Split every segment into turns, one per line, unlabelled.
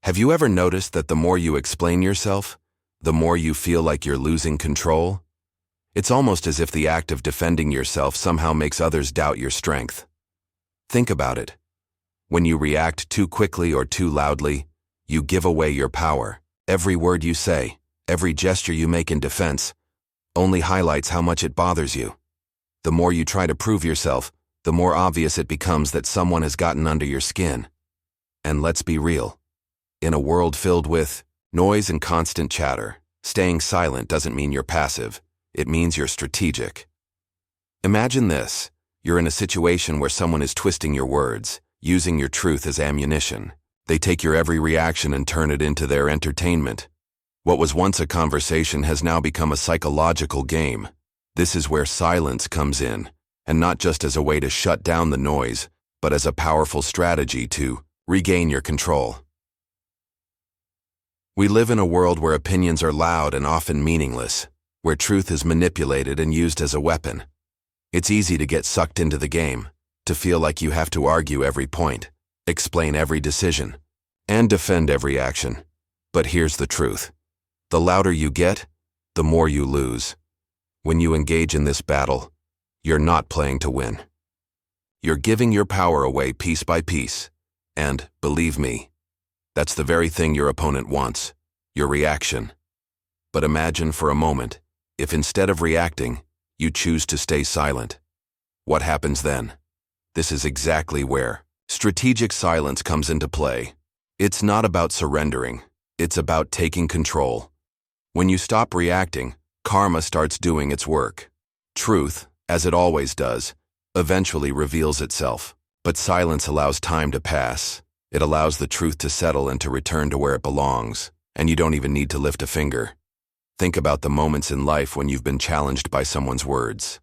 Have you ever noticed that the more you explain yourself, the more you feel like you're losing control? It's almost as if the act of defending yourself somehow makes others doubt your strength. Think about it. When you react too quickly or too loudly, you give away your power. Every word you say, every gesture you make in defense, only highlights how much it bothers you. The more you try to prove yourself, the more obvious it becomes that someone has gotten under your skin. And let's be real. In a world filled with noise and constant chatter, staying silent doesn't mean you're passive. It means you're strategic. Imagine this. You're in a situation where someone is twisting your words, using your truth as ammunition. They take your every reaction and turn it into their entertainment. What was once a conversation has now become a psychological game. This is where silence comes in, and not just as a way to shut down the noise, but as a powerful strategy to regain your control. We live in a world where opinions are loud and often meaningless, where truth is manipulated and used as a weapon. It's easy to get sucked into the game, to feel like you have to argue every point, explain every decision, and defend every action. But here's the truth. The louder you get, the more you lose. When you engage in this battle, you're not playing to win. You're giving your power away piece by piece. And, believe me, that's the very thing your opponent wants, your reaction. But imagine for a moment, if instead of reacting, you choose to stay silent. What happens then? This is exactly where strategic silence comes into play. It's not about surrendering, it's about taking control. When you stop reacting, karma starts doing its work. Truth, as it always does, eventually reveals itself. But silence allows time to pass. It allows the truth to settle and to return to where it belongs, and you don't even need to lift a finger. Think about the moments in life when you've been challenged by someone's words.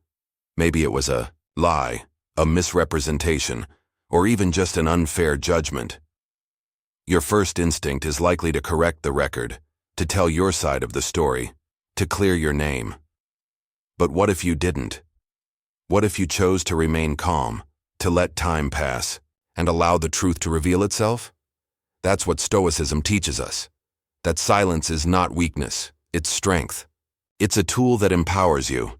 Maybe it was a lie, a misrepresentation, or even just an unfair judgment. Your first instinct is likely to correct the record, to tell your side of the story, to clear your name. But what if you didn't? What if you chose to remain calm, to let time pass, and allow the truth to reveal itself? That's what Stoicism teaches us. That silence is not weakness, it's strength. It's a tool that empowers you.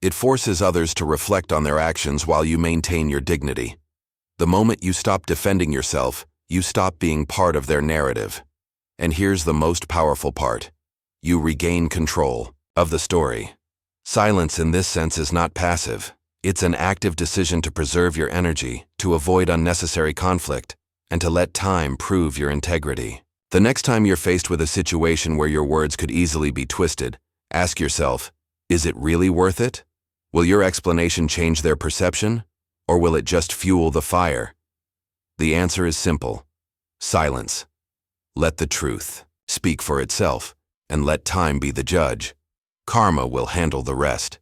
It forces others to reflect on their actions while you maintain your dignity. The moment you stop defending yourself, you stop being part of their narrative. And here's the most powerful part. You regain control of the story. Silence in this sense is not passive. It's an active decision to preserve your energy, to avoid unnecessary conflict, and to let time prove your integrity. The next time you're faced with a situation where your words could easily be twisted, ask yourself, is it really worth it? Will your explanation change their perception, or will it just fuel the fire? The answer is simple. Silence. Let the truth speak for itself, and let time be the judge. Karma will handle the rest.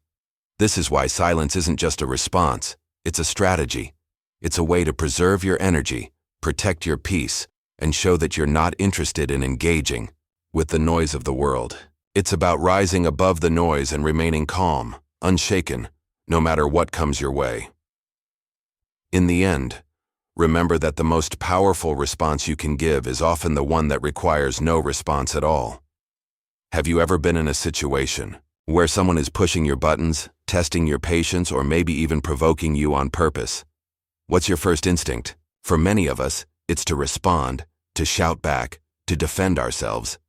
This is why silence isn't just a response, it's a strategy. It's a way to preserve your energy, protect your peace, and show that you're not interested in engaging with the noise of the world. It's about rising above the noise and remaining calm, unshaken, no matter what comes your way. In the end, remember that the most powerful response you can give is often the one that requires no response at all. Have you ever been in a situation where someone is pushing your buttons, testing your patience, or maybe even provoking you on purpose? What's your first instinct? For many of us, it's to respond, to shout back, to defend ourselves.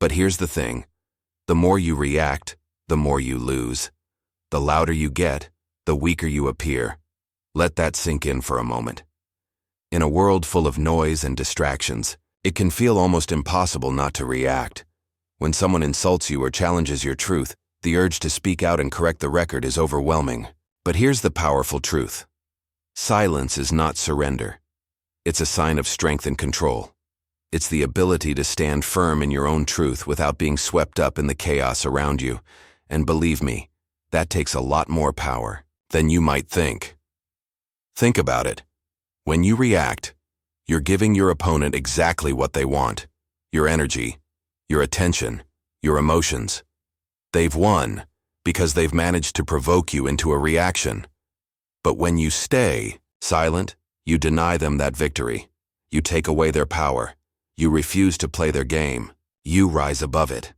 But here's the thing. The more you react, the more you lose. The louder you get, the weaker you appear. Let that sink in for a moment. In a world full of noise and distractions, it can feel almost impossible not to react. When someone insults you or challenges your truth, the urge to speak out and correct the record is overwhelming. But here's the powerful truth. Silence is not surrender. It's a sign of strength and control. It's the ability to stand firm in your own truth without being swept up in the chaos around you. And believe me, that takes a lot more power than you might think. Think about it. When you react, you're giving your opponent exactly what they want. Your energy, your attention, your emotions. They've won because they've managed to provoke you into a reaction. But when you stay silent, you deny them that victory. You take away their power. You refuse to play their game. You rise above it.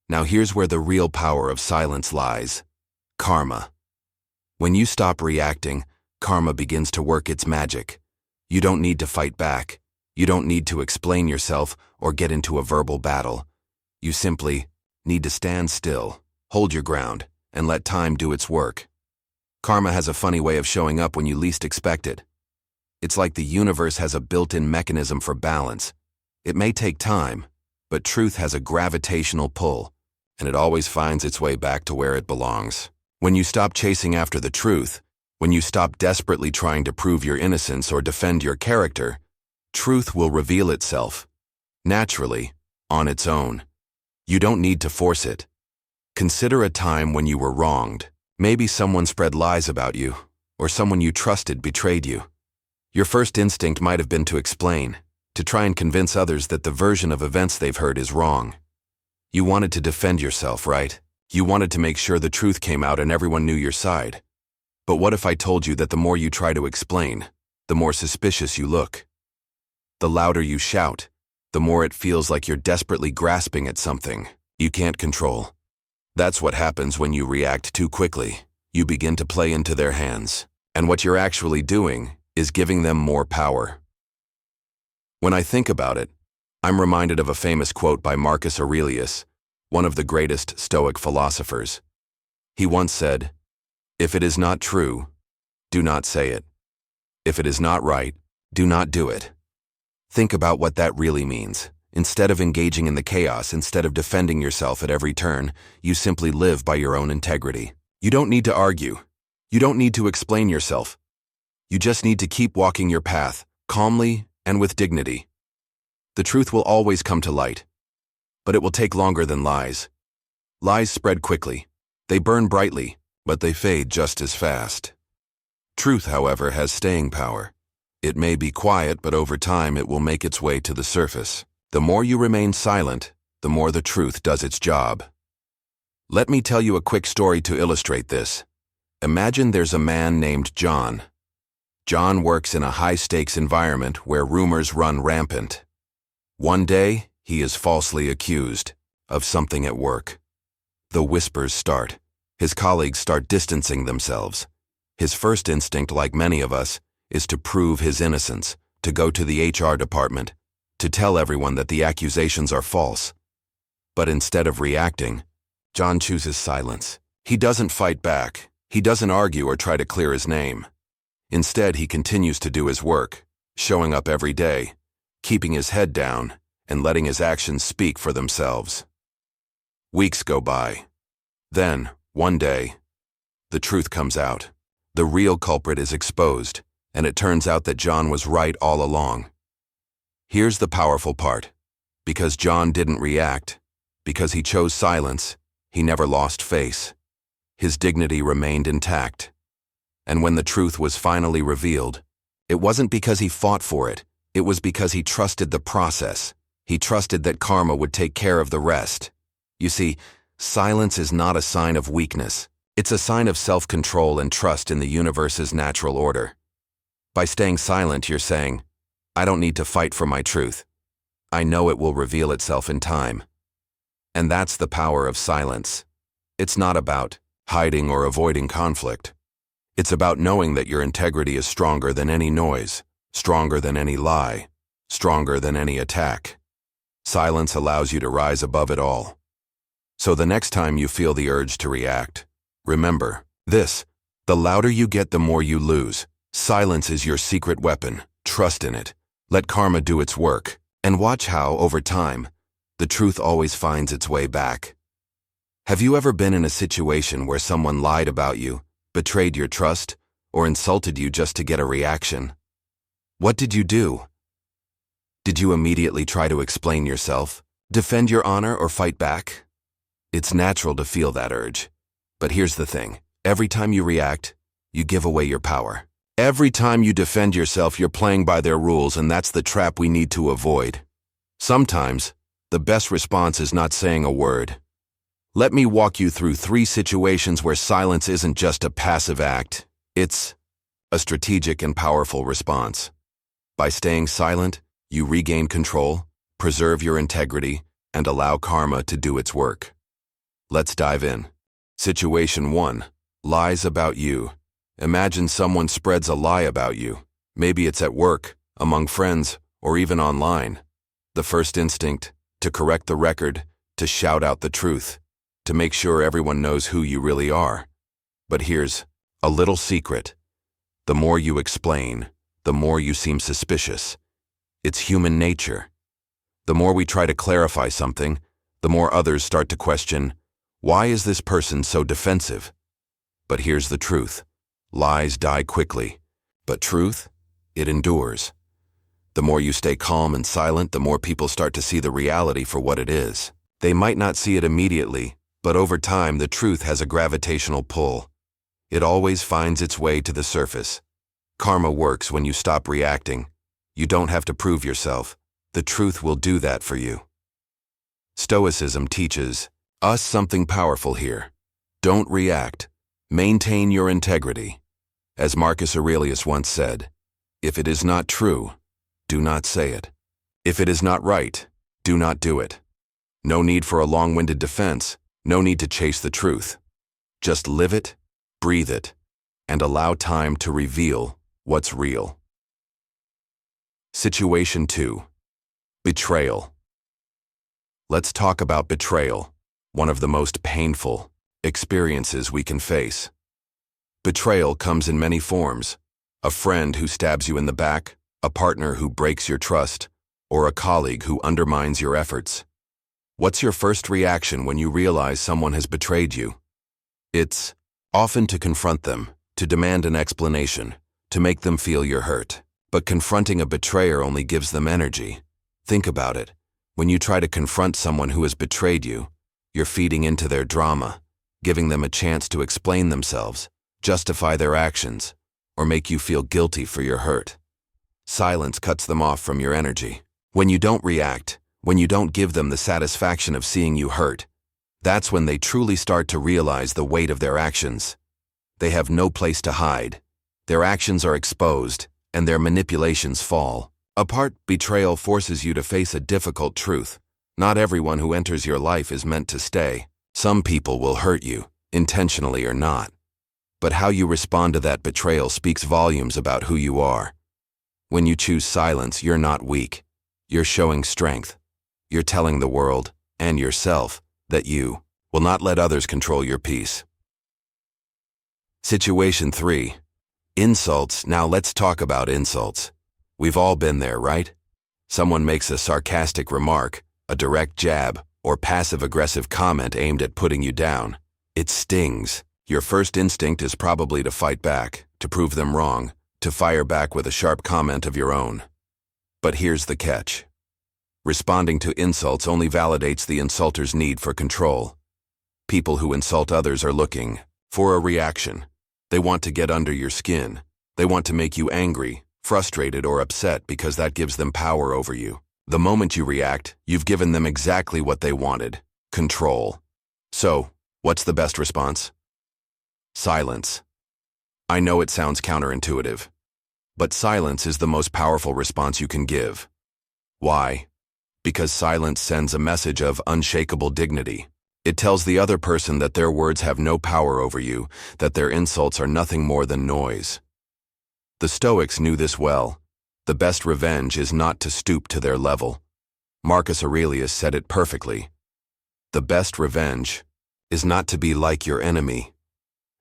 Now here's where the real power of silence lies. Karma. When you stop reacting, karma begins to work its magic. You don't need to fight back. You don't need to explain yourself or get into a verbal battle. You simply need to stand still, hold your ground, and let time do its work. Karma has a funny way of showing up when you least expect it. It's like the universe has a built-in mechanism for balance. It may take time, but truth has a gravitational pull, and it always finds its way back to where it belongs. When you stop chasing after the truth, when you stop desperately trying to prove your innocence or defend your character, truth will reveal itself, naturally, on its own. You don't need to force it. Consider a time when you were wronged. Maybe someone spread lies about you, or someone you trusted betrayed you. Your first instinct might have been to explain, to try and convince others that the version of events they've heard is wrong. You wanted to defend yourself, right? You wanted to make sure the truth came out and everyone knew your side. But what if I told you that the more you try to explain, the more suspicious you look? The louder you shout, the more it feels like you're desperately grasping at something you can't control. That's what happens when you react too quickly. You begin to play into their hands. And what you're actually doing is giving them more power. When I think about it, I'm reminded of a famous quote by Marcus Aurelius, one of the greatest Stoic philosophers. He once said, "If it is not true, do not say it. If it is not right, do not do it." Think about what that really means. Instead of engaging in the chaos, instead of defending yourself at every turn, you simply live by your own integrity. You don't need to argue. You don't need to explain yourself. You just need to keep walking your path, calmly and with dignity. The truth will always come to light, but it will take longer than lies. Lies spread quickly. They burn brightly, but they fade just as fast. Truth, however, has staying power. It may be quiet, but over time it will make its way to the surface. The more you remain silent, the more the truth does its job. Let me tell you a quick story to illustrate this. Imagine there's a man named John. John works in a high-stakes environment where rumors run rampant. One day, he is falsely accused of something at work. The whispers start. His colleagues start distancing themselves. His first instinct, like many of us, is to prove his innocence, to go to the HR department, to tell everyone that the accusations are false. But instead of reacting, John chooses silence. He doesn't fight back. He doesn't argue or try to clear his name. Instead, he continues to do his work, showing up every day, keeping his head down, and letting his actions speak for themselves. Weeks go by. Then, one day, the truth comes out. The real culprit is exposed, and it turns out that John was right all along. Here's the powerful part. Because John didn't react, because he chose silence, he never lost face. His dignity remained intact. And when the truth was finally revealed, it wasn't because he fought for it. It was because he trusted the process. He trusted that karma would take care of the rest. You see, silence is not a sign of weakness. It's a sign of self-control and trust in the universe's natural order. By staying silent, you're saying, I don't need to fight for my truth. I know it will reveal itself in time. And that's the power of silence. It's not about hiding or avoiding conflict. It's about knowing that your integrity is stronger than any noise, stronger than any lie, stronger than any attack. Silence allows you to rise above it all. So the next time you feel the urge to react, remember this: the louder you get, the more you lose. Silence is your secret weapon. Trust in it. Let karma do its work. And watch how, over time, the truth always finds its way back. Have you ever been in a situation where someone lied about you, betrayed your trust, or insulted you just to get a reaction? What did you do? Did you immediately try to explain yourself, defend your honor, or fight back? It's natural to feel that urge. But here's the thing. Every time you react, you give away your power. Every time you defend yourself, you're playing by their rules, and that's the trap we need to avoid. Sometimes, the best response is not saying a word. Let me walk you through 3 situations where silence isn't just a passive act. It's a strategic and powerful response. By staying silent, you regain control. preserve your integrity, and allow karma to do its work. Let's dive in. Situation 1. Lies about you. Imagine someone spreads a lie about you. Maybe it's at work, among friends, or even online. The first instinct, to correct the record, to shout out the truth, to make sure everyone knows who you really are. But here's a little secret. The more you explain, the more you seem suspicious. It's human nature. The more we try to clarify something, the more others start to question, why is this person so defensive? But here's the truth. Lies die quickly, but truth, it endures. The more you stay calm and silent, the more people start to see the reality for what it is. They might not see it immediately, but over time the truth has a gravitational pull. It always finds its way to the surface. Karma works when you stop reacting. You don't have to prove yourself. The truth will do that for you. Stoicism teaches us something powerful here. Don't react. Maintain your integrity. As Marcus Aurelius once said, if it is not true, do not say it. If it is not right, do not do it. No need for a long-winded defense, no need to chase the truth. Just live it, breathe it, and allow time to reveal what's real. Situation 2. Betrayal. Let's talk about betrayal, one of the most painful experiences we can face. Betrayal comes in many forms. A friend who stabs you in the back, a partner who breaks your trust, or a colleague who undermines your efforts. What's your first reaction when you realize someone has betrayed you? It's often to confront them, to demand an explanation, to make them feel you're hurt. But confronting a betrayer only gives them energy. Think about it. When you try to confront someone who has betrayed you, you're feeding into their drama, giving them a chance to explain themselves, justify their actions, or make you feel guilty for your hurt. Silence cuts them off from your energy. When you don't react, when you don't give them the satisfaction of seeing you hurt, that's when they truly start to realize the weight of their actions. They have no place to hide. Their actions are exposed, and their manipulations fall. Apart, betrayal forces you to face a difficult truth. Not everyone who enters your life is meant to stay. Some people will hurt you, intentionally or not. But how you respond to that betrayal speaks volumes about who you are. When you choose silence, you're not weak. You're showing strength. You're telling the world, and yourself, that you will not let others control your peace. Situation 3. Insults. Now let's talk about insults. We've all been there, right? Someone makes a sarcastic remark, a direct jab, or passive-aggressive comment aimed at putting you down. It stings. Your first instinct is probably to fight back, to prove them wrong, to fire back with a sharp comment of your own. But here's the catch. Responding to insults only validates the insulter's need for control. People who insult others are looking for a reaction. They want to get under your skin. They want to make you angry, frustrated, or upset because that gives them power over you. The moment you react, you've given them exactly what they wanted: control. So, what's the best response? Silence. I know it sounds counterintuitive, but silence is the most powerful response you can give. Why? Because silence sends a message of unshakable dignity. It tells the other person that their words have no power over you, that their insults are nothing more than noise. The Stoics knew this well. The best revenge is not to stoop to their level. Marcus Aurelius said it perfectly. The best revenge is not to be like your enemy.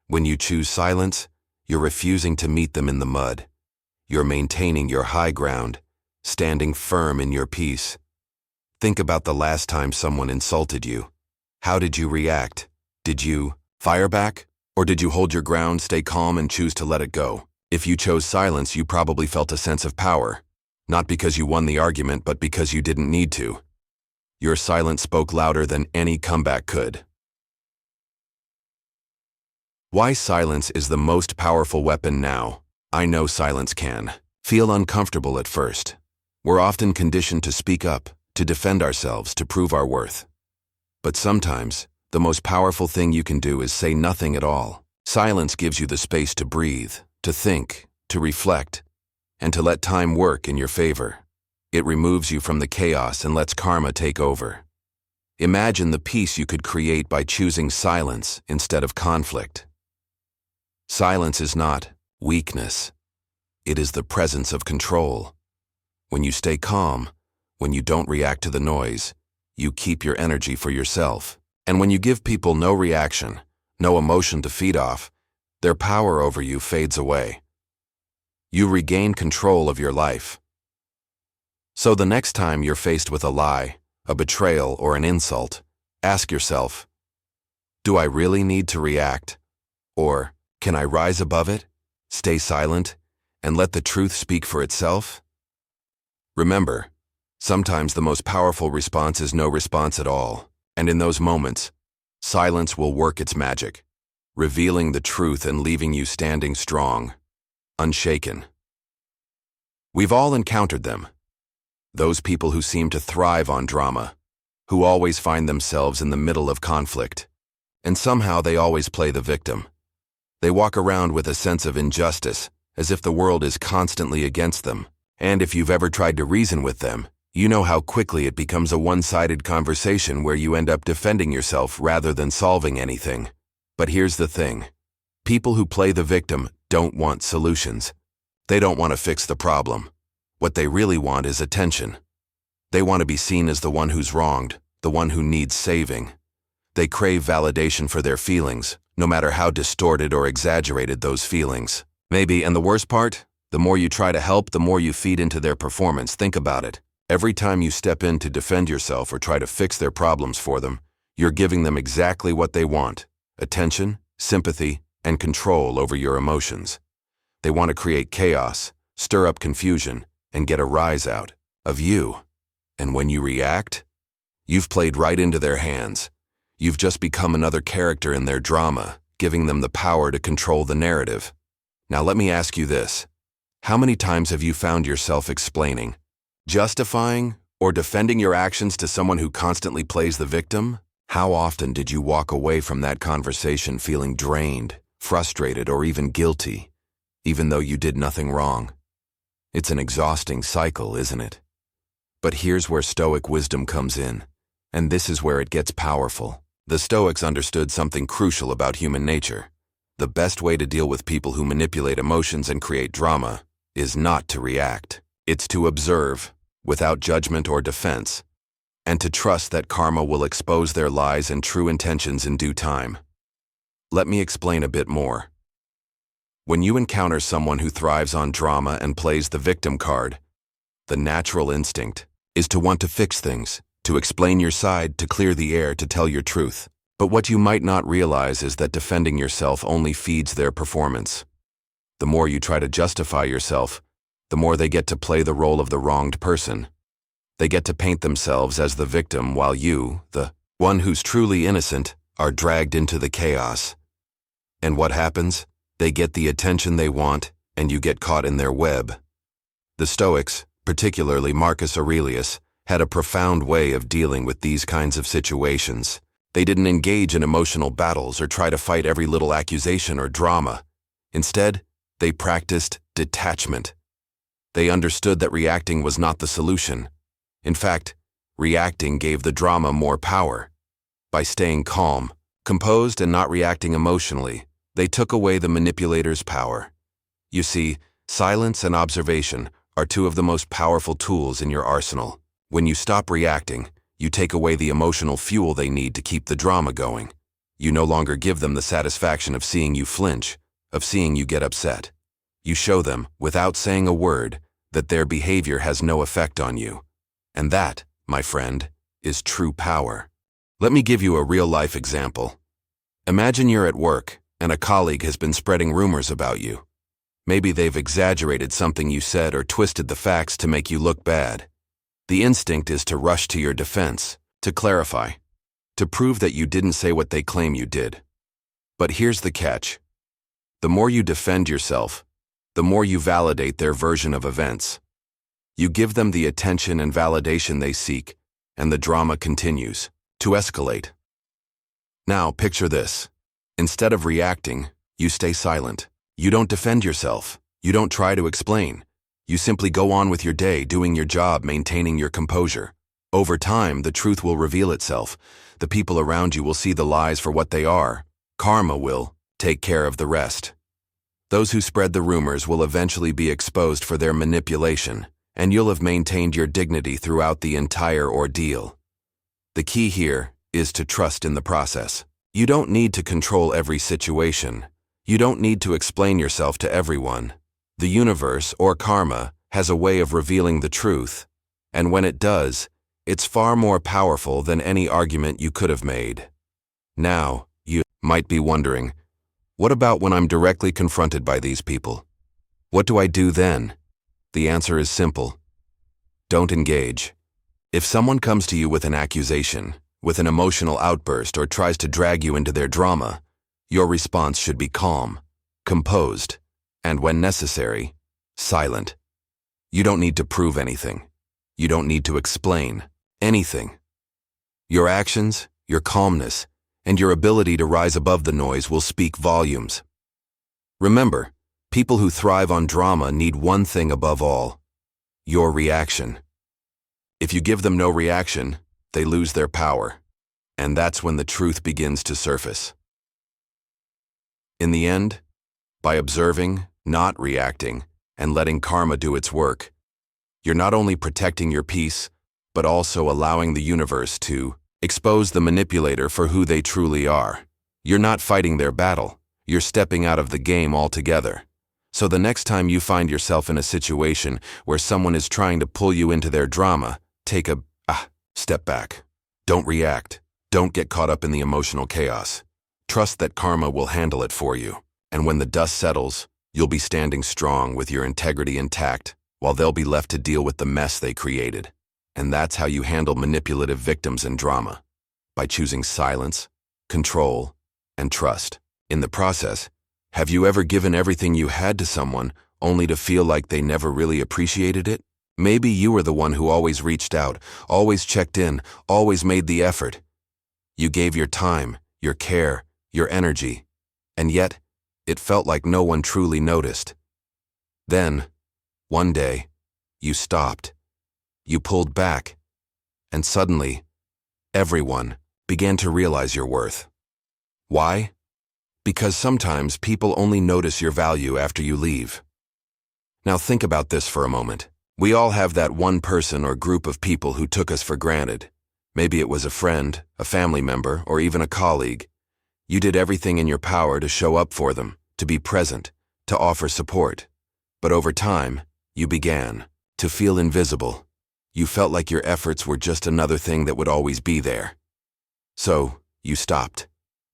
When you choose silence, you're refusing to meet them in the mud. You're maintaining your high ground, standing firm in your peace. Think about the last time someone insulted you. How did you react? Did you fire back? Or did you hold your ground, stay calm, and choose to let it go? If you chose silence, you probably felt a sense of power. Not because you won the argument, but because you didn't need to. Your silence spoke louder than any comeback could. Why silence is the most powerful weapon now? I know silence can feel uncomfortable at first. We're often conditioned to speak up, to defend ourselves, to prove our worth. But sometimes, the most powerful thing you can do is say nothing at all. Silence gives you the space to breathe, to think, to reflect, and to let time work in your favor. It removes you from the chaos and lets karma take over. Imagine the peace you could create by choosing silence instead of conflict. Silence is not weakness. It is the presence of control. When you stay calm, when you don't react to the noise, you keep your energy for yourself. And when you give people no reaction, no emotion to feed off, their power over you fades away. You regain control of your life. So the next time you're faced with a lie, a betrayal, or an insult, ask yourself, do I really need to react? Or can I rise above it, stay silent, and let the truth speak for itself? Remember, sometimes the most powerful response is no response at all, and in those moments, silence will work its magic, revealing the truth and leaving you standing strong, unshaken. We've all encountered them. Those people who seem to thrive on drama, who always find themselves in the middle of conflict, and somehow they always play the victim. They walk around with a sense of injustice, as if the world is constantly against them. And if you've ever tried to reason with them, you know how quickly it becomes a one-sided conversation where you end up defending yourself rather than solving anything. But here's the thing. People who play the victim don't want solutions. They don't want to fix the problem. What they really want is attention. They want to be seen as the one who's wronged, the one who needs saving. They crave validation for their feelings, no matter how distorted or exaggerated those feelings. Maybe, and the worst part, the more you try to help, the more you feed into their performance. Think about it. Every time you step in to defend yourself or try to fix their problems for them, you're giving them exactly what they want: attention, sympathy, and control over your emotions. They want to create chaos, stir up confusion, and get a rise out of you. And when you react, you've played right into their hands. You've just become another character in their drama, giving them the power to control the narrative. Now let me ask you this. How many times have you found yourself explaining, justifying, or defending your actions to someone who constantly plays the victim? How often did you walk away from that conversation feeling drained, frustrated, or even guilty, even though you did nothing wrong? It's an exhausting cycle, isn't it? But here's where Stoic wisdom comes in, and this is where it gets powerful. The Stoics understood something crucial about human nature. The best way to deal with people who manipulate emotions and create drama is not to react. It's to observe, without judgment or defense, and to trust that karma will expose their lies and true intentions in due time. Let me explain a bit more. When you encounter someone who thrives on drama and plays the victim card, the natural instinct is to want to fix things, to explain your side, to clear the air, to tell your truth. But what you might not realize is that defending yourself only feeds their performance. The more you try to justify yourself, the more they get to play the role of the wronged person. They get to paint themselves as the victim while you, the one who's truly innocent, are dragged into the chaos. And what happens? They get the attention they want, and you get caught in their web. The Stoics, particularly Marcus Aurelius, had a profound way of dealing with these kinds of situations. They didn't engage in emotional battles or try to fight every little accusation or drama. Instead, they practiced detachment. They understood that reacting was not the solution. In fact, reacting gave the drama more power. By staying calm, composed, and not reacting emotionally, they took away the manipulator's power. You see, silence and observation are two of the most powerful tools in your arsenal. When you stop reacting, you take away the emotional fuel they need to keep the drama going. You no longer give them the satisfaction of seeing you flinch, of seeing you get upset. You show them, without saying a word, that their behavior has no effect on you. And that, my friend, is true power. Let me give you a real-life example. Imagine you're at work, and a colleague has been spreading rumors about you. Maybe they've exaggerated something you said or twisted the facts to make you look bad. The instinct is to rush to your defense, to clarify, to prove that you didn't say what they claim you did. But here's the catch. The more you defend yourself, the more you validate their version of events. You give them the attention and validation they seek, and the drama continues to escalate. Now, picture this. Instead of reacting, you stay silent. You don't defend yourself. You don't try to explain. You simply go on with your day, doing your job, maintaining your composure. Over time, the truth will reveal itself. The people around you will see the lies for what they are. Karma will take care of the rest. Those who spread the rumors will eventually be exposed for their manipulation, and you'll have maintained your dignity throughout the entire ordeal. The key here is to trust in the process. You don't need to control every situation. You don't need to explain yourself to everyone. The universe, or karma, has a way of revealing the truth, and when it does, it's far more powerful than any argument you could have made. Now, you might be wondering, what about when I'm directly confronted by these people? What do I do then? The answer is simple. Don't engage. If someone comes to you with an accusation, with an emotional outburst, or tries to drag you into their drama, your response should be calm, composed, and when necessary, silent. You don't need to prove anything. You don't need to explain anything. Your actions, your calmness, and your ability to rise above the noise will speak volumes. Remember, people who thrive on drama need one thing above all: your reaction. If you give them no reaction, they lose their power, and that's when the truth begins to surface. In the end, by observing, not reacting, and letting karma do its work, you're not only protecting your peace, but also allowing the universe to expose the manipulator for who they truly are. You're not fighting their battle, you're stepping out of the game altogether. So the next time you find yourself in a situation where someone is trying to pull you into their drama, take a step back. Don't react. Don't get caught up in the emotional chaos. Trust that karma will handle it for you. And when the dust settles, you'll be standing strong with your integrity intact, while they'll be left to deal with the mess they created. And that's how you handle manipulative victims in drama, by choosing silence, control, and trust. In the process, have you ever given everything you had to someone only to feel like they never really appreciated it? Maybe you were the one who always reached out, always checked in, always made the effort. You gave your time, your care, your energy, and yet, it felt like no one truly noticed. Then, one day, you stopped. You pulled back, and suddenly, everyone began to realize your worth. Why? Because sometimes people only notice your value after you leave. Now think about this for a moment. We all have that one person or group of people who took us for granted. Maybe it was a friend, a family member, or even a colleague. You did everything in your power to show up for them, to be present, to offer support. But over time, you began to feel invisible. You felt like your efforts were just another thing that would always be there. So, you stopped.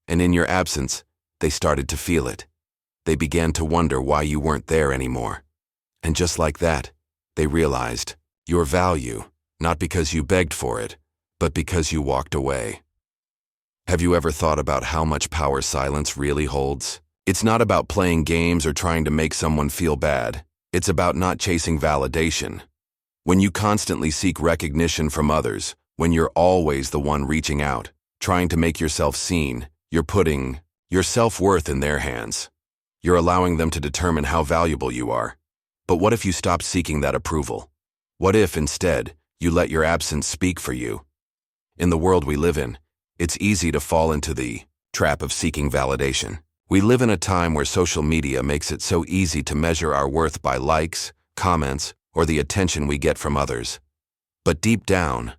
And in your absence, they started to feel it. They began to wonder why you weren't there anymore. And just like that, they realized your value, not because you begged for it, but because you walked away. Have you ever thought about how much power silence really holds? It's not about playing games or trying to make someone feel bad. It's about not chasing validation. When you constantly seek recognition from others, when you're always the one reaching out, trying to make yourself seen, you're putting your self-worth in their hands. You're allowing them to determine how valuable you are. But what if you stopped seeking that approval? What if, instead, you let your absence speak for you? In the world we live in, it's easy to fall into the trap of seeking validation. We live in a time where social media makes it so easy to measure our worth by likes, comments, or the attention we get from others. But deep down,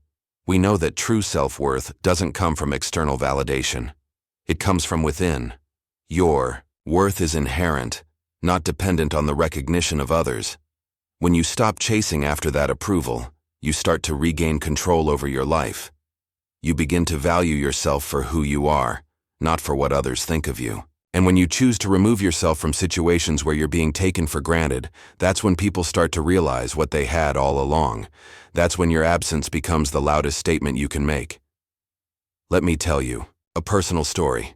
we know that true self-worth doesn't come from external validation. It comes from within. Your worth is inherent, not dependent on the recognition of others. When you stop chasing after that approval, you start to regain control over your life. You begin to value yourself for who you are, not for what others think of you. And when you choose to remove yourself from situations where you're being taken for granted, that's when people start to realize what they had all along. That's when your absence becomes the loudest statement you can make. Let me tell you a personal story.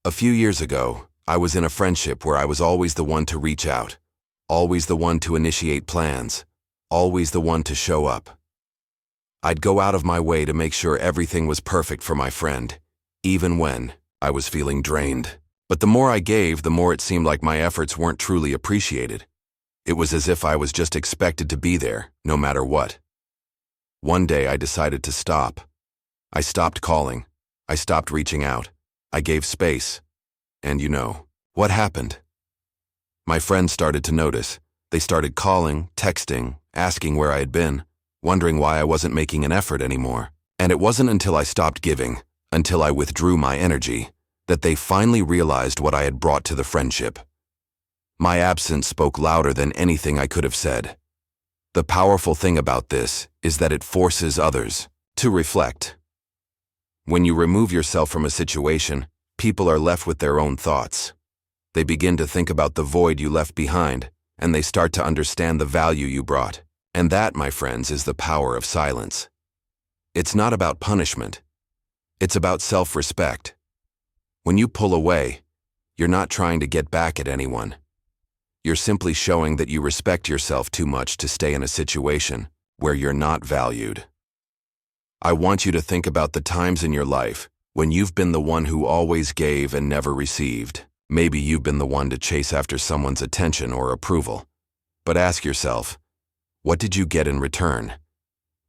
A few years ago, I was in a friendship where I was always the one to reach out, always the one to initiate plans, always the one to show up. I'd go out of my way to make sure everything was perfect for my friend, even when I was feeling drained. But the more I gave, the more it seemed like my efforts weren't truly appreciated. It was as if I was just expected to be there, no matter what. One day I decided to stop. I stopped calling. I stopped reaching out. I gave space. And you know, what happened? My friends started to notice. They started calling, texting, asking where I had been, wondering why I wasn't making an effort anymore. And it wasn't until I stopped giving, until I withdrew my energy, that they finally realized what I had brought to the friendship. My absence spoke louder than anything I could have said. The powerful thing about this is that it forces others to reflect. When you remove yourself from a situation, people are left with their own thoughts. They begin to think about the void you left behind, and they start to understand the value you brought. And that, my friends, is the power of silence. It's not about punishment. It's about self-respect. When you pull away, you're not trying to get back at anyone. You're simply showing that you respect yourself too much to stay in a situation where you're not valued. I want you to think about the times in your life when you've been the one who always gave and never received. Maybe you've been the one to chase after someone's attention or approval. But ask yourself, what did you get in return?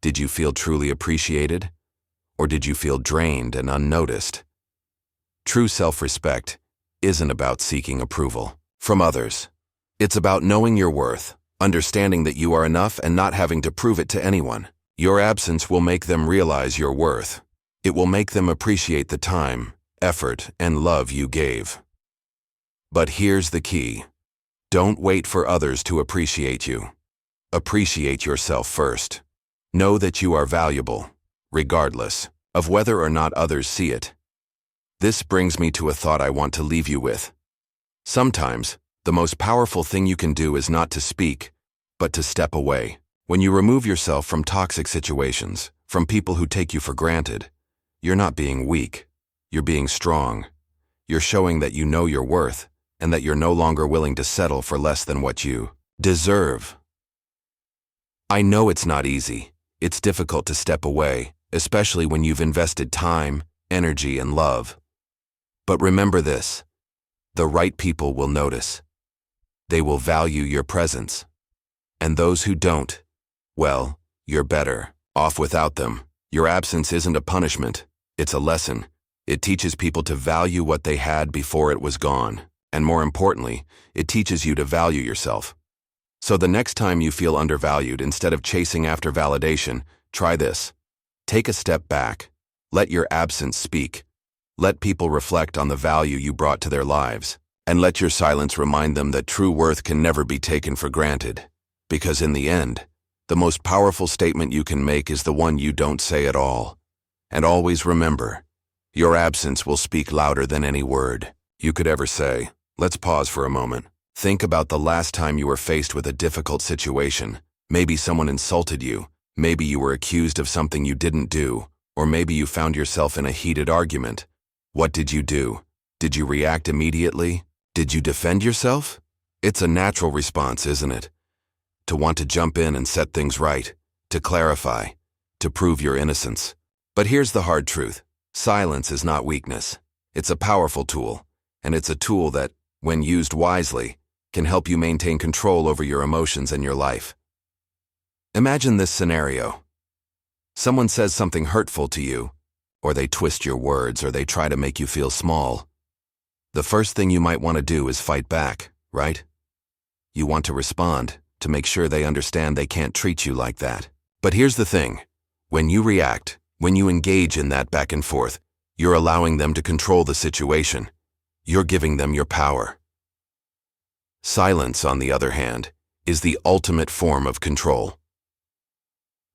Did you feel truly appreciated? Or did you feel drained and unnoticed? True self-respect isn't about seeking approval from others. It's about knowing your worth, understanding that you are enough and not having to prove it to anyone. Your absence will make them realize your worth. It will make them appreciate the time, effort, and love you gave. But here's the key. Don't wait for others to appreciate you. Appreciate yourself first. Know that you are valuable, regardless of whether or not others see it. This brings me to a thought I want to leave you with. Sometimes, the most powerful thing you can do is not to speak, but to step away. When you remove yourself from toxic situations, from people who take you for granted, you're not being weak. You're being strong. You're showing that you know your worth and that you're no longer willing to settle for less than what you deserve. I know it's not easy. It's difficult to step away, especially when you've invested time, energy, and love. But remember this: the right people will notice. They will value your presence. And those who don't, well, you're better off without them. Your absence isn't a punishment. It's a lesson. It teaches people to value what they had before it was gone. And more importantly, it teaches you to value yourself. So the next time you feel undervalued, instead of chasing after validation, try this. Take a step back. Let your absence speak. Let people reflect on the value you brought to their lives. And let your silence remind them that true worth can never be taken for granted. Because in the end, the most powerful statement you can make is the one you don't say at all. And always remember, your absence will speak louder than any word you could ever say. Let's pause for a moment. Think about the last time you were faced with a difficult situation. Maybe someone insulted you. Maybe you were accused of something you didn't do. Or maybe you found yourself in a heated argument. What did you do? Did you react immediately? Did you defend yourself? It's a natural response, isn't it? To want to jump in and set things right, to clarify, to prove your innocence. But here's the hard truth. Silence is not weakness. It's a powerful tool, and it's a tool that, when used wisely, can help you maintain control over your emotions and your life. Imagine this scenario. Someone says something hurtful to you, or they twist your words, or they try to make you feel small. The first thing you might want to do is fight back, right? You want to respond, to make sure they understand they can't treat you like that. But here's the thing. When you react, when you engage in that back and forth, you're allowing them to control the situation. You're giving them your power. Silence, on the other hand, is the ultimate form of control.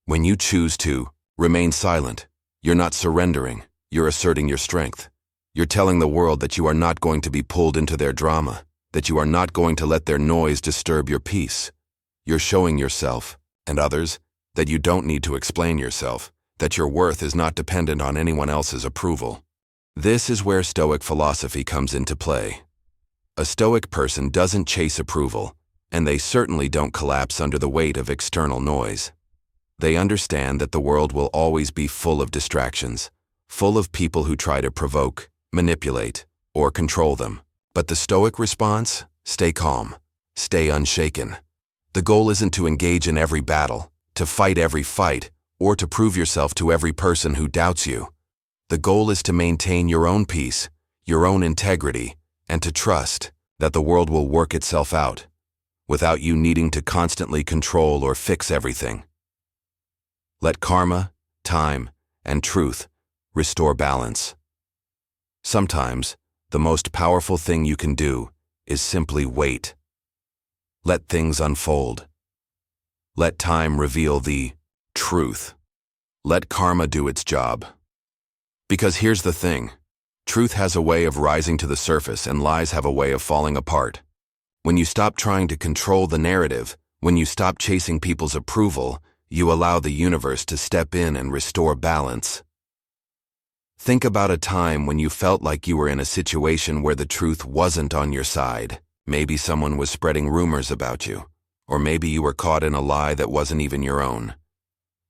When you choose to remain silent, you're not surrendering, you're asserting your strength. You're telling the world that you are not going to be pulled into their drama, that you are not going to let their noise disturb your peace. You're showing yourself, and others, that you don't need to explain yourself, that your worth is not dependent on anyone else's approval. This is where Stoic philosophy comes into play. A Stoic person doesn't chase approval, and they certainly don't collapse under the weight of external noise. They understand that the world will always be full of distractions, full of people who try to provoke, manipulate, or control them. But the Stoic response? Stay calm, stay unshaken. The goal isn't to engage in every battle, to fight every fight, or to prove yourself to every person who doubts you. The goal is to maintain your own peace, your own integrity, and to trust that the world will work itself out, without you needing to constantly control or fix everything. Let karma, time, and truth restore balance. Sometimes, the most powerful thing you can do is simply wait. Let things unfold. Let time reveal the truth. Let karma do its job. Because here's the thing. Truth has a way of rising to the surface and lies have a way of falling apart. When you stop trying to control the narrative, when you stop chasing people's approval, you allow the universe to step in and restore balance. Think about a time when you felt like you were in a situation where the truth wasn't on your side. Maybe someone was spreading rumors about you, or maybe you were caught in a lie that wasn't even your own.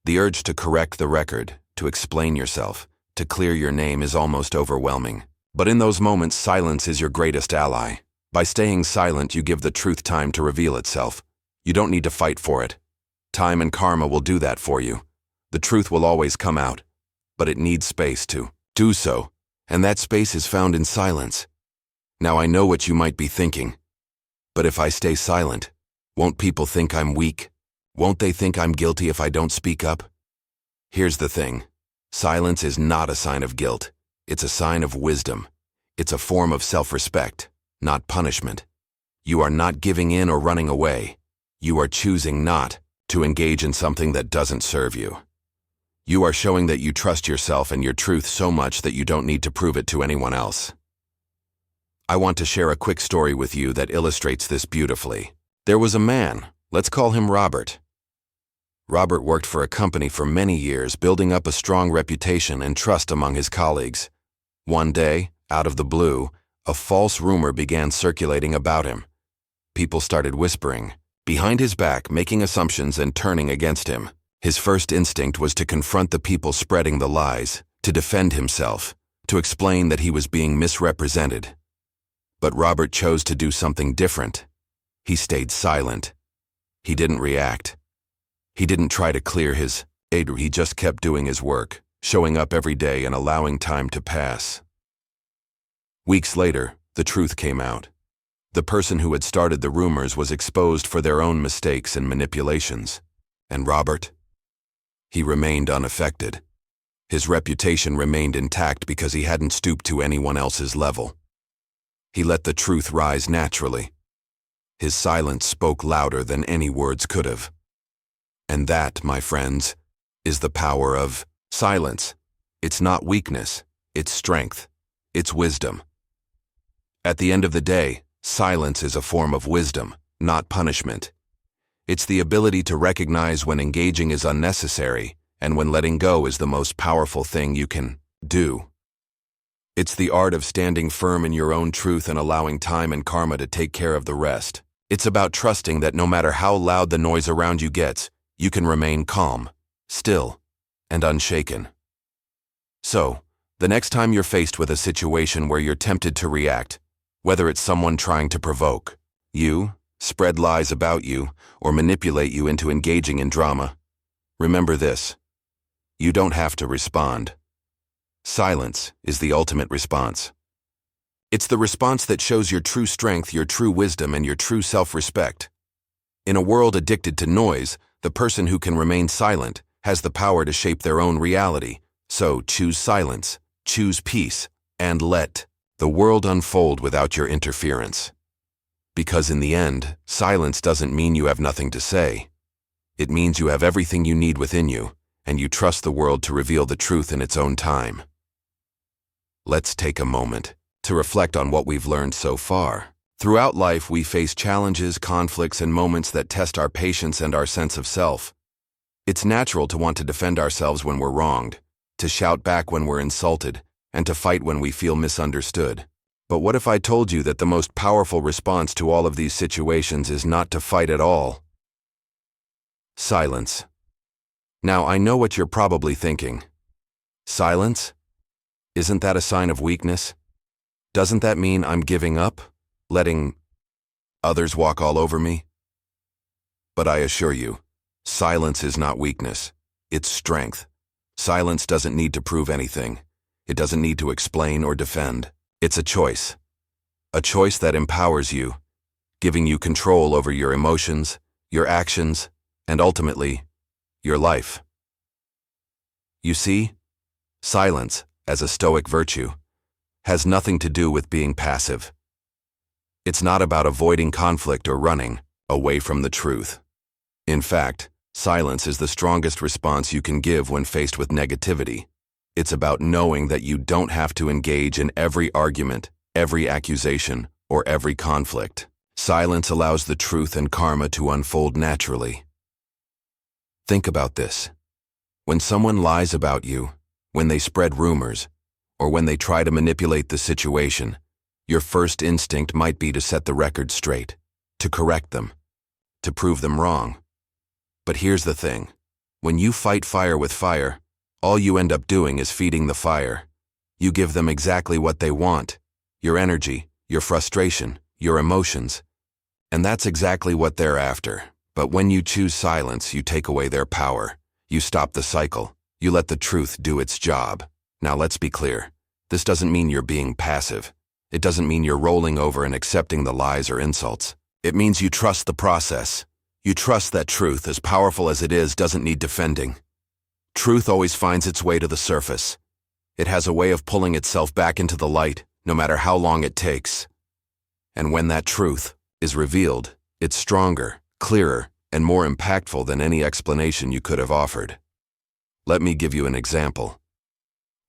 The urge to correct the record, to explain yourself, to clear your name is almost overwhelming. But in those moments, silence is your greatest ally. By staying silent, you give the truth time to reveal itself. You don't need to fight for it. Time and karma will do that for you. The truth will always come out, but it needs space to do so, and that space is found in silence. Now I know what you might be thinking, but if I stay silent, won't people think I'm weak? Won't they think I'm guilty if I don't speak up? Here's the thing. Silence is not a sign of guilt. It's a sign of wisdom. It's a form of self-respect, not punishment. You are not giving in or running away. You are choosing not to engage in something that doesn't serve you. You are showing that you trust yourself and your truth so much that you don't need to prove it to anyone else. I want to share a quick story with you that illustrates this beautifully. There was a man, let's call him Robert. Robert worked for a company for many years, building up a strong reputation and trust among his colleagues. One day, out of the blue, a false rumor began circulating about him. People started whispering behind his back, making assumptions and turning against him. His first instinct was to confront the people spreading the lies, to defend himself, to explain that he was being misrepresented. But Robert chose to do something different. He stayed silent. He didn't react. He didn't try to clear his anger. He just kept doing his work, showing up every day and allowing time to pass. Weeks later, the truth came out. The person who had started the rumors was exposed for their own mistakes and manipulations. And Robert? He remained unaffected. His reputation remained intact because he hadn't stooped to anyone else's level. He let the truth rise naturally. His silence spoke louder than any words could have. And that, my friends, is the power of silence. It's not weakness, it's strength, it's wisdom. At the end of the day, silence is a form of wisdom, not punishment. It's the ability to recognize when engaging is unnecessary and when letting go is the most powerful thing you can do. It's the art of standing firm in your own truth and allowing time and karma to take care of the rest. It's about trusting that no matter how loud the noise around you gets, you can remain calm, still, and unshaken. So, the next time you're faced with a situation where you're tempted to react, whether it's someone trying to provoke you, spread lies about you, or manipulate you into engaging in drama, remember this: you don't have to respond. Silence is the ultimate response. It's the response that shows your true strength, your true wisdom, and your true self-respect. In a world addicted to noise, the person who can remain silent has the power to shape their own reality. So choose silence, choose peace, and let the world unfold without your interference. Because in the end, silence doesn't mean you have nothing to say. It means you have everything you need within you, and you trust the world to reveal the truth in its own time. Let's take a moment to reflect on what we've learned so far. Throughout life, we face challenges, conflicts, and moments that test our patience and our sense of self. It's natural to want to defend ourselves when we're wronged, to shout back when we're insulted, and to fight when we feel misunderstood. But what if I told you that the most powerful response to all of these situations is not to fight at all? Silence. Now, I know what you're probably thinking. Silence? Isn't that a sign of weakness? Doesn't that mean I'm giving up? Letting others walk all over me? But I assure you, silence is not weakness. It's strength. Silence doesn't need to prove anything. It doesn't need to explain or defend. It's a choice. A choice that empowers you, giving you control over your emotions, your actions, and ultimately, your life. You see, silence, as a Stoic virtue, has nothing to do with being passive. It's not about avoiding conflict or running away from the truth. In fact, silence is the strongest response you can give when faced with negativity. It's about knowing that you don't have to engage in every argument, every accusation, or every conflict. Silence allows the truth and karma to unfold naturally. Think about this. When someone lies about you, when they spread rumors, or when they try to manipulate the situation, your first instinct might be to set the record straight, to correct them, to prove them wrong. But here's the thing. When you fight fire with fire, all you end up doing is feeding the fire. You give them exactly what they want, your energy, your frustration, your emotions. And that's exactly what they're after. But when you choose silence, you take away their power. You stop the cycle. You let the truth do its job. Now let's be clear. This doesn't mean you're being passive. It doesn't mean you're rolling over and accepting the lies or insults. It means you trust the process. You trust that truth, as powerful as it is, doesn't need defending. Truth always finds its way to the surface. It has a way of pulling itself back into the light, no matter how long it takes. And when that truth is revealed, it's stronger, clearer, and more impactful than any explanation you could have offered. Let me give you an example.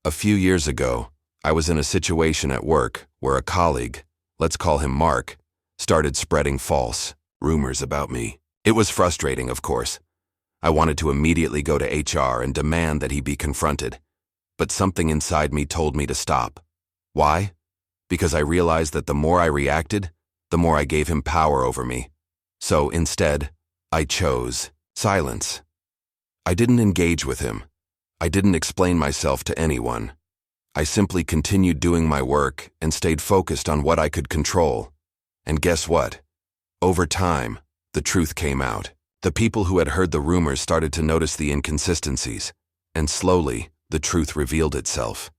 A few years ago, I was in a situation at work where a colleague, let's call him Mark, started spreading false rumors about me. It was frustrating, of course. I wanted to immediately go to HR and demand that he be confronted. But something inside me told me to stop. Why? Because I realized that the more I reacted, the more I gave him power over me. So instead, I chose silence. I didn't engage with him. I didn't explain myself to anyone. I simply continued doing my work and stayed focused on what I could control. And guess what? Over time, the truth came out. The people who had heard the rumors started to notice the inconsistencies, and slowly, the truth revealed itself.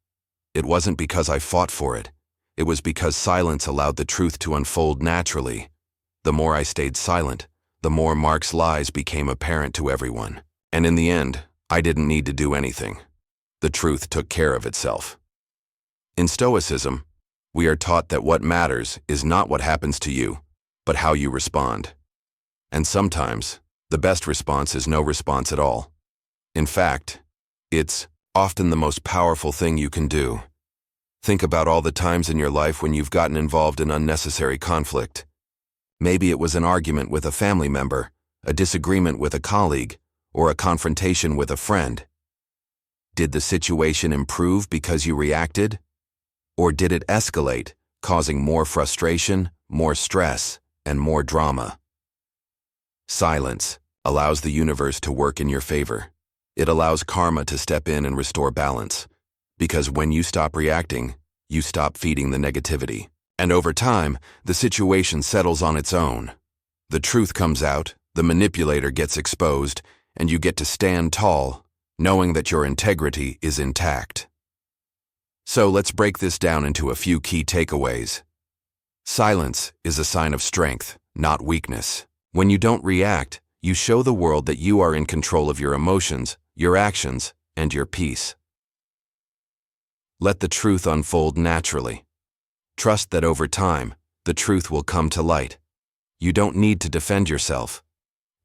It wasn't because I fought for it. It was because silence allowed the truth to unfold naturally. The more I stayed silent, the more Mark's lies became apparent to everyone. And in the end, I didn't need to do anything. The truth took care of itself. In Stoicism, we are taught that what matters is not what happens to you, but how you respond. And sometimes, the best response is no response at all. In fact, it's often the most powerful thing you can do. Think about all the times in your life when you've gotten involved in unnecessary conflict. Maybe it was an argument with a family member, a disagreement with a colleague, or a confrontation with a friend. Did the situation improve because you reacted? Or did it escalate, causing more frustration, more stress, and more drama? Silence allows the universe to work in your favor. It allows karma to step in and restore balance. Because when you stop reacting, you stop feeding the negativity. And over time, the situation settles on its own. The truth comes out, the manipulator gets exposed, and you get to stand tall, knowing that your integrity is intact. So let's break this down into a few key takeaways. Silence is a sign of strength, not weakness. When you don't react, you show the world that you are in control of your emotions, your actions, and your peace. Let the truth unfold naturally. Trust that over time, the truth will come to light. You don't need to defend yourself.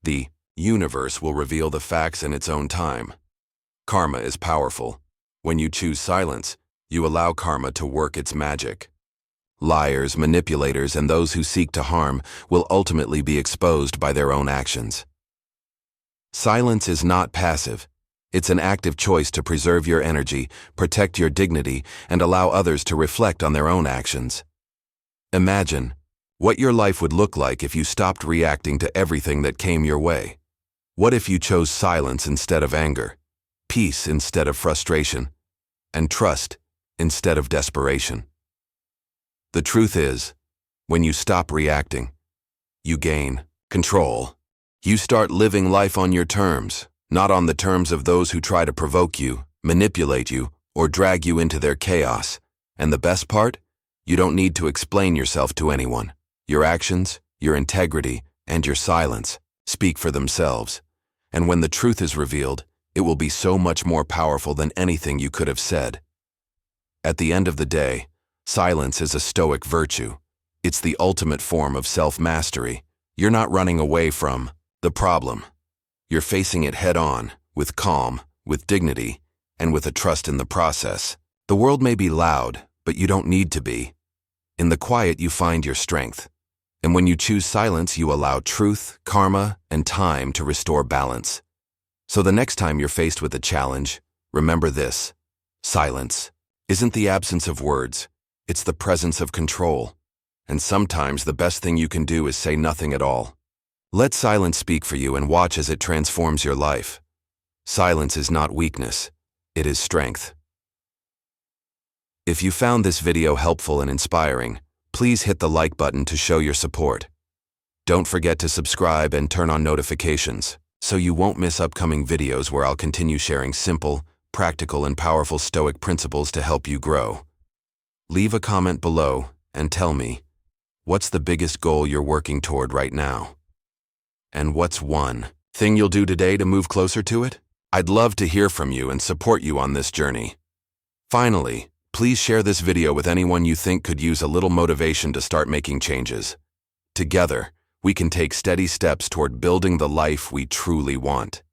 The universe will reveal the facts in its own time. Karma is powerful. When you choose silence, you allow karma to work its magic. Liars, manipulators, and those who seek to harm will ultimately be exposed by their own actions. Silence is not passive. It's an active choice to preserve your energy, protect your dignity, and allow others to reflect on their own actions. Imagine what your life would look like if you stopped reacting to everything that came your way. What if you chose silence instead of anger, peace instead of frustration, and trust instead of desperation? The truth is, when you stop reacting, you gain control. You start living life on your terms, not on the terms of those who try to provoke you, manipulate you, or drag you into their chaos. And the best part? You don't need to explain yourself to anyone. Your actions, your integrity, and your silence speak for themselves. And when the truth is revealed, it will be so much more powerful than anything you could have said. At the end of the day, silence is a Stoic virtue. It's the ultimate form of self-mastery. You're not running away from the problem. You're facing it head-on, with calm, with dignity, and with a trust in the process. The world may be loud, but you don't need to be. In the quiet, you find your strength. And when you choose silence, you allow truth, karma, and time to restore balance. So the next time you're faced with a challenge, remember this: silence isn't the absence of words, it's the presence of control. And sometimes the best thing you can do is say nothing at all. Let silence speak for you and watch as it transforms your life. Silence is not weakness, it is strength. If you found this video helpful and inspiring, please hit the like button to show your support. Don't forget to subscribe and turn on notifications so you won't miss upcoming videos where I'll continue sharing simple, practical, and powerful Stoic principles to help you grow. Leave a comment below and tell me, what's the biggest goal you're working toward right now? And what's one thing you'll do today to move closer to it? I'd love to hear from you and support you on this journey. Finally, please share this video with anyone you think could use a little motivation to start making changes. Together, we can take steady steps toward building the life we truly want.